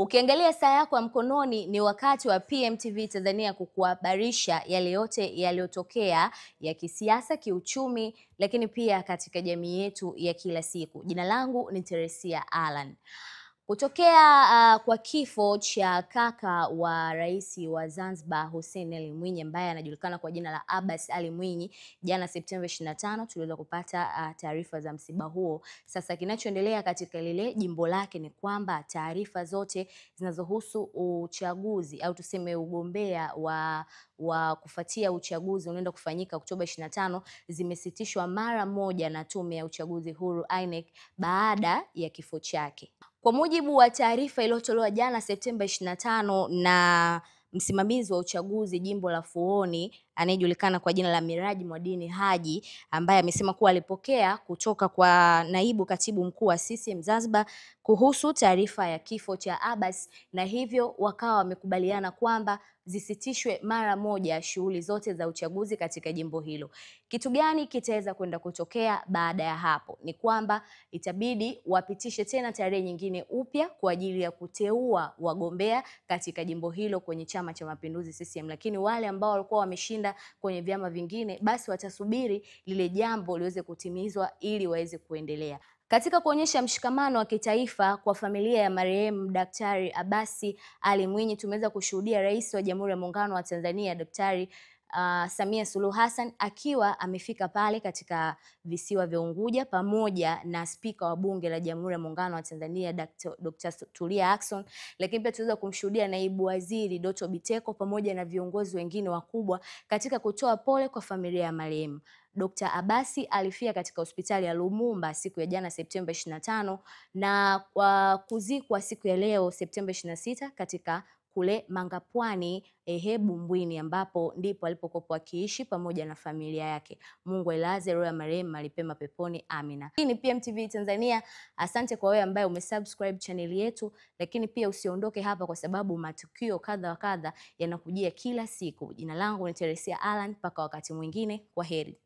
Ukiangalia saa yako ya mkononi ni wakati wa PMTV Tanzania kukuhabarisha yale yote yaliyotokea ya kisiasa, kiuchumi, lakini pia katika jamii yetu ya kila siku. Jina langu ni Teresia Alan. Kutokea kwa kifo cha kaka wa rais wa Zanzibar Hussein Ali Mwinyi ambaye anajulikana kwa jina la Abbas Ali Mwinyi, jana Septemba 25 tuliweza kupata taarifa za msiba huo. Sasa kinachoendelea katika lile jimbo lake ni kwamba taarifa zote zinazohusu uchaguzi au tuseme ugombea wa kufuatia uchaguzi unaenda kufanyika Oktoba 25 zimesitishwa mara moja na Tume ya Uchaguzi Huru INEC baada ya kifo chake. Kwa mujibu wa taarifa iliyotolewa jana Septemba 25 na msimamizi wa uchaguzi jimbo la Fuoni anayejulikana kwa jina la Miraji Mwadini Haji, ambaye amesema kuwa alipokea kutoka kwa naibu katibu mkuu wa CCM Zanzibar kuhusu taarifa ya kifo cha Abbas, na hivyo wakawa wamekubaliana kwamba zisitishwe mara moja shughuli zote za uchaguzi katika jimbo hilo. Kitu gani kitaweza kwenda kutokea baada ya hapo? Ni kwamba itabidi wapitishe tena tarehe nyingine upya kwa ajili ya kuteua wagombea katika jimbo hilo kwenye Chama cha Mapinduzi CCM, lakini wale ambao walikuwa wameshinda kwenye vyama vingine basi watasubiri lile jambo liweze kutimizwa ili waweze kuendelea. Katika kuonyesha mshikamano wa kitaifa kwa familia ya marehemu Daktari Abbas Ali Mwinyi, tumeweza kushuhudia Rais wa Jamhuri ya Muungano wa Tanzania Daktari Samia Suluhu Hassan akiwa amefika pale katika visiwa vya Unguja pamoja na Spika wa Bunge la Jamhuri ya Muungano wa Tanzania Dr. Tulia Ackson, lakini pia tuweza kumshuhudia Naibu Waziri Doto Biteko pamoja na viongozi wengine wakubwa katika kutoa pole kwa familia ya marehemu. Dr. Abbas alifia katika hospitali ya Lumumba siku ya jana Septemba 25 na kuzikwa siku ya leo Septemba 26 katika kule Mangapwani Bumbwini, ambapo ndipo alipokuwa akiishi pamoja na familia yake. Mungu ailaze roho ya marehemu mahali pema peponi, amina. Hii ni PMTV Tanzania. Asante kwa wewe ambaye umesubscribe channel yetu, lakini pia usiondoke hapa kwa sababu matukio kadha wa kadha yanakujia kila siku. Jina langu ni Teresia Alan, mpaka wakati mwingine, kwaheri.